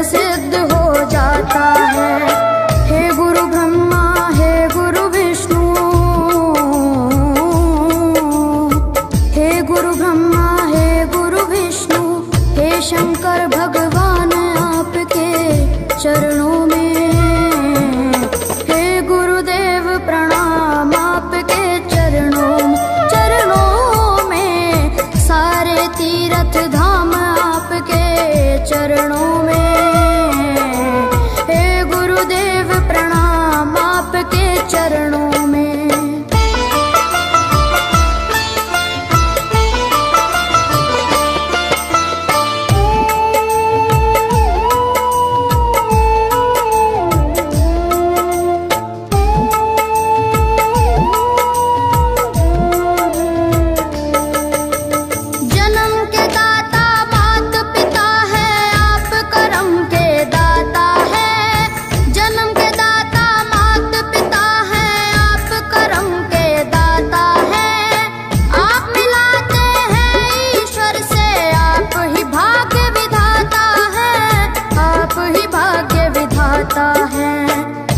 सिद्ध हो जाता है। हे गुरु ब्रह्मा, हे गुरु विष्णु, हे गुरु ब्रह्मा, हे गुरु विष्णु, हे शंकर भगवान आपके चरणों में। हे गुरुदेव प्रणाम आपके चरणों में, सारे तीर्थ धाम आपके चरणों में। हे गुरुदेव प्रणाम आपके चरणों में।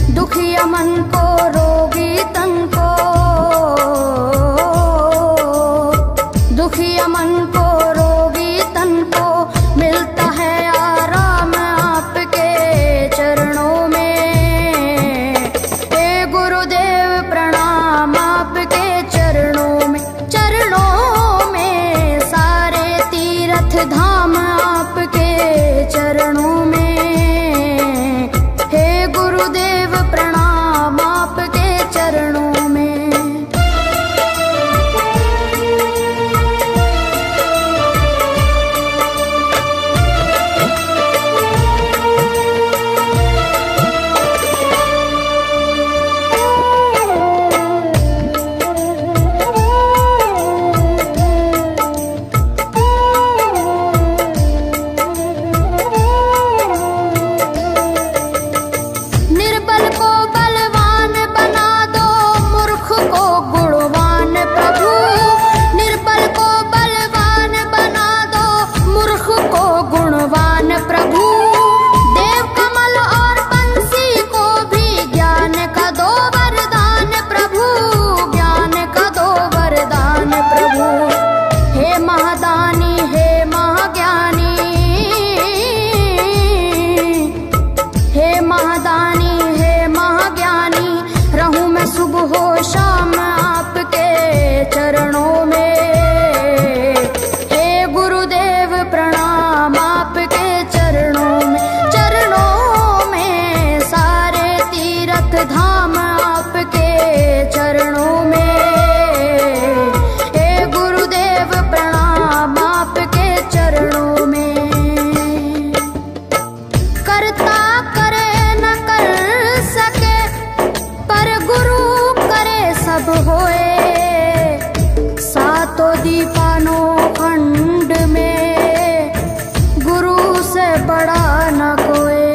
दुखिया मन को, रोगी तन को, दुखिया मन को, रोगी तन को मिलता है आराम आपके चरणों में। हे गुरुदेव प्रणाम आपके चरणों में, सारे तीर्थ धाम आपके चरणों में। गुरुदेव प्रणाम आपके चरणों में। शाम आपके चरणों में। हे गुरुदेव प्रणाम आपके चरणों में, सारे तीर्थ धाम आपके चरणों में। हे गुरुदेव प्रणाम आपके चरणों में। करता करे न कर सके, पर गुरु सब होए। सातों दीपानों खंड में गुरु से बड़ा न कोई,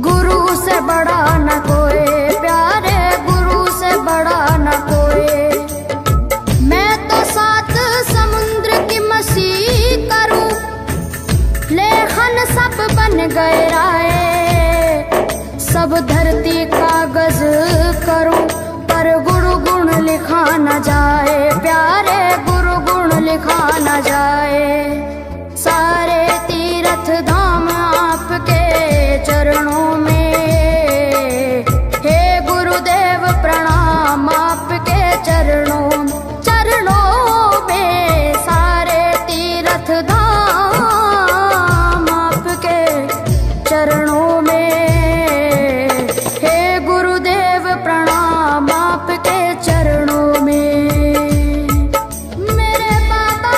गुरु से बड़ा न कोई, प्यारे गुरु से बड़ा न कोई। मैं तो 7 समुद्र की मछली करूं, लेखन सब बन गए राय। सब धरती कागज करूं, पर गुरु गुण लिखा न जाए, प्यारे गुरु गुण लिखा न जाए। सारे तीर्थ धाम आपके चरणों में। हे गुरुदेव प्रणाम आपके चरणों में, सारे तीर्थ धाम आपके चरणों में। प्रणाम आपके चरणों में। मेरे बाबा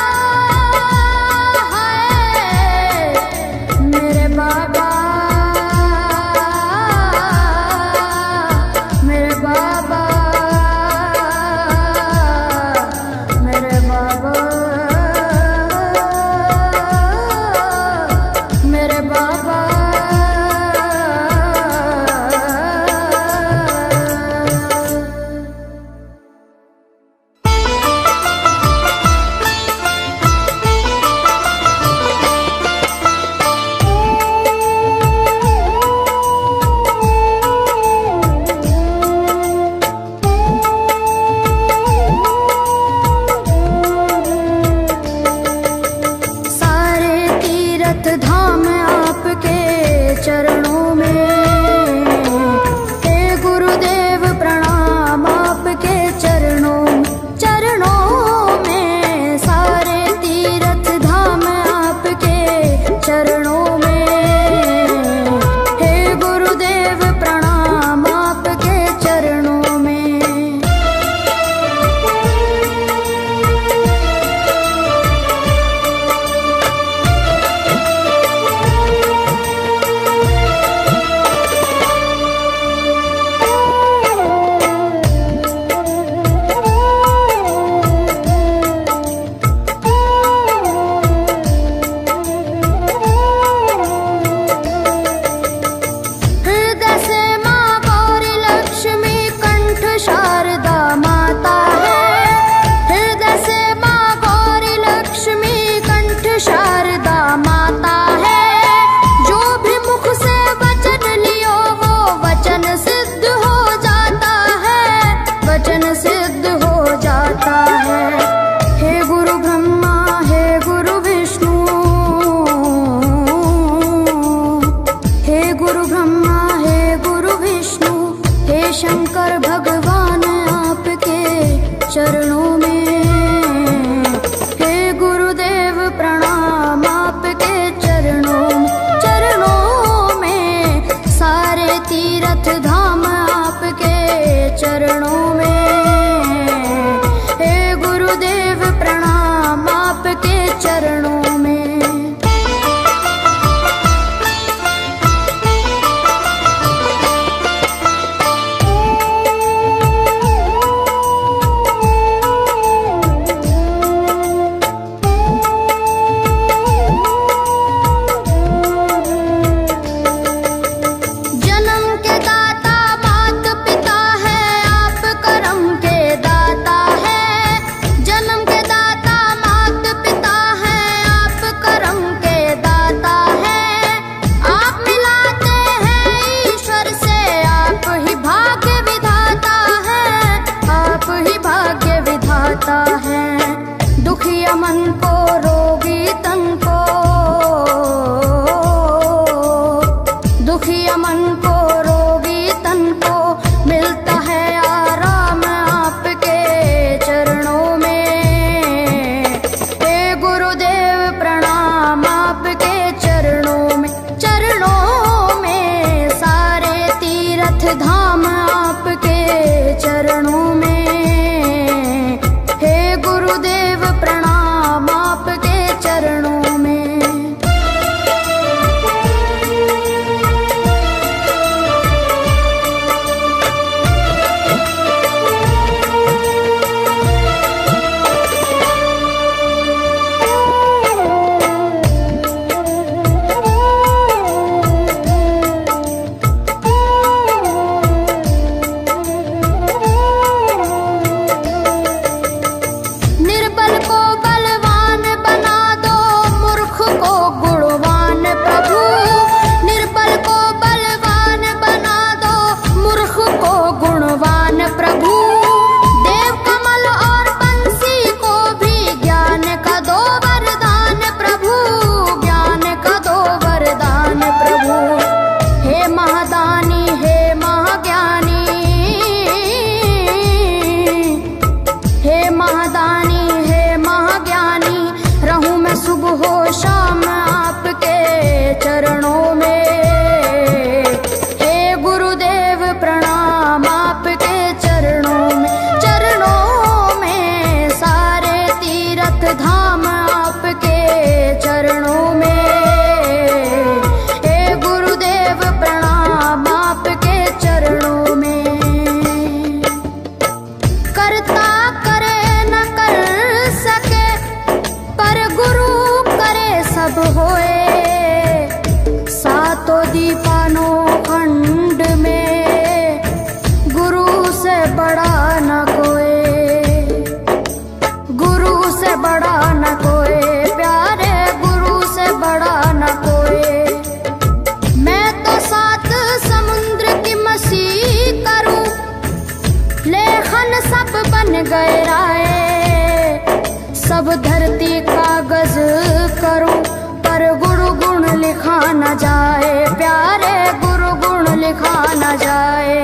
जाए, प्यारे गुरु गुण लिखा न जाए।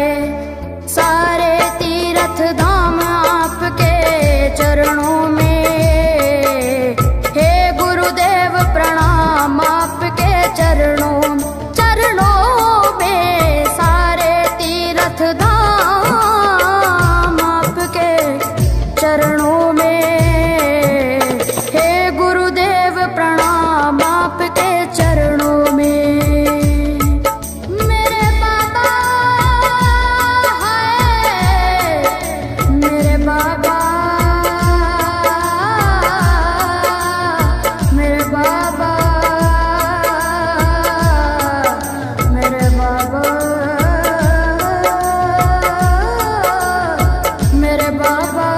सारे तीर्थ धाम आपके चरणों में, हे गुरुदेव प्रणाम आपके चरणों में। सारे तीर्थ धाम आपके चरणों में, हे गुरुदेव प्रणाम आपके चरणों में। मेरे बाबा है, मेरे बाबा, मेरे बाबा, मेरे बाबा, मेरे बाबा।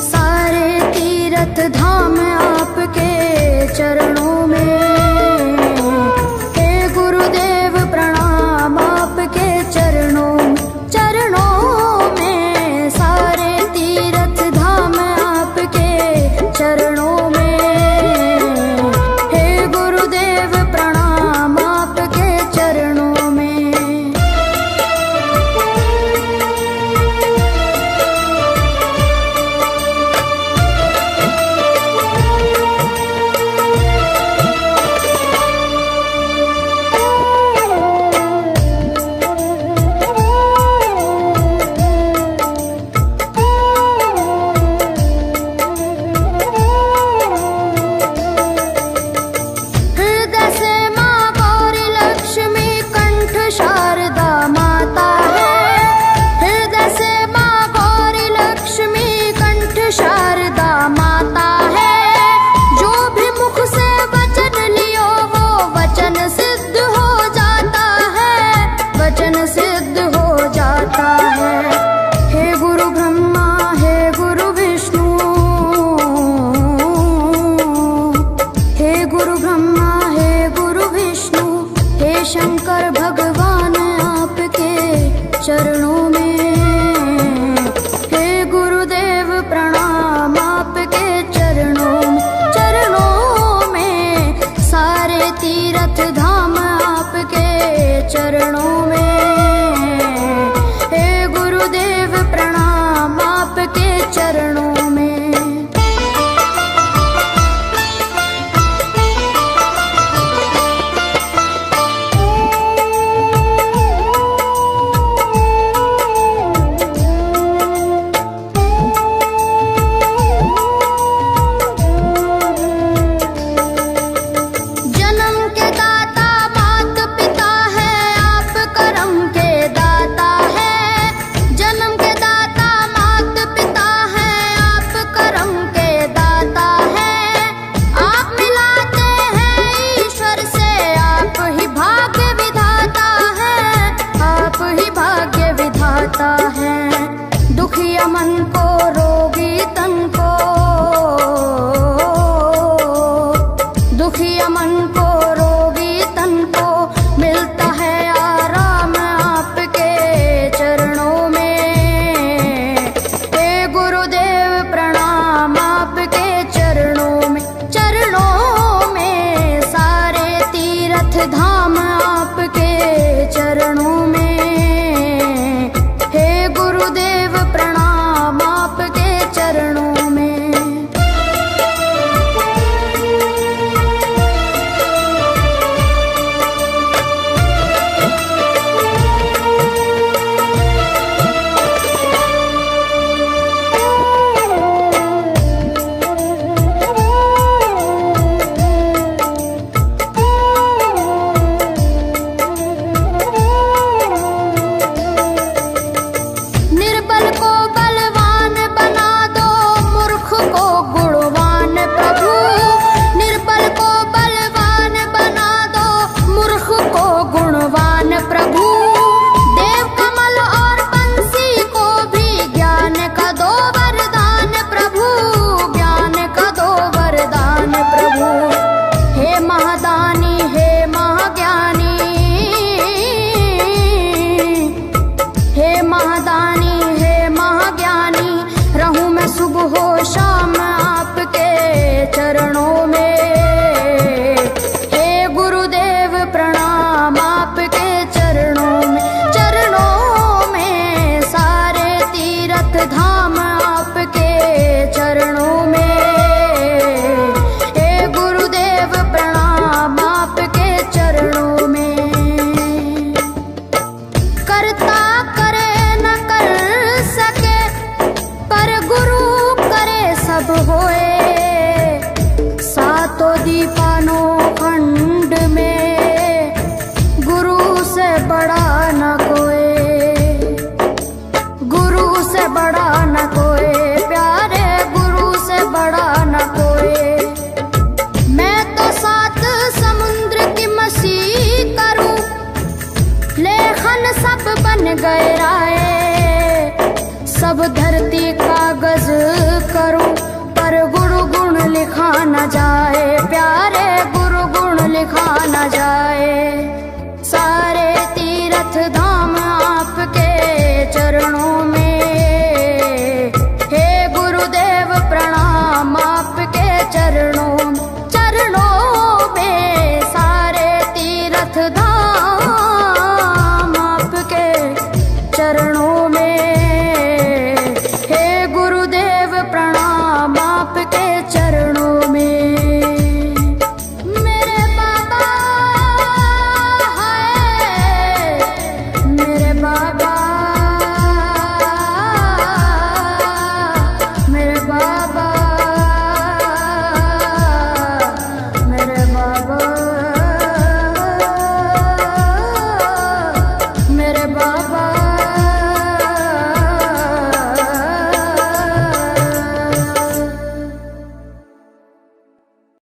सारे तीर्थ धाम आपके चरणों में, हे गुरुदेव प्रणाम आपके चरणों में। सारे तीर्थ धाम आपके चरणों में, हे गुरुदेव प्रणाम आपके चरणों में। हृदय से माँ गौरी लक्ष्मी कंठ शारदा माता है। हृदय से माँ गौरी लक्ष्मी कंठ शारदा माता है। जो भी मुख से वचन लियो वो वचन सिद्ध हो जाता है, वचन सिद्ध हो जाता है। हे गुरु ब्रह्मा, हे गुरु विष्णु, हे गुरु ब्रह्मा, हे गुरु विष्णु, हे शंकर भगवान आपके चरणों में, हे गुरुदेव प्रणाम आपके चरणों में। सारे तीर्थ धाम आपके चरणों में, हे गुरुदेव प्रणाम आपके चरणों में। जन्म के दाता मात पिता है, आप कर्म के दाता है। जन्म के दाता मात पिता है, आप कर्म के दाता है। आप मिलाते हैं ईश्वर से, आप ही भाग्य विधाता है, आप ही भाग्य विधाता है। दुखिया मन को, रोगी तन को, दुखिया मन को, रोगी तन को मिलता है आराम आपके चरणों में। हे गुरुदेव प्रणाम आपके चरणों में। सारे तीर्थ धाम आपके चरणों में, हे गुरुदेव प्रणाम आपके चरणों में। बड़ा न कोई, प्यारे गुरु से बड़ा न कोई। मैं तो सात समुद्र की मसीह करूं, लेखन सब बन गए राय। सब धरती कागज करूं, पर गुरु गुण लिखा न जाए, प्यारे गुरु गुण लिखा न जाए। सारे तीर्थ धाम आपके चरणों में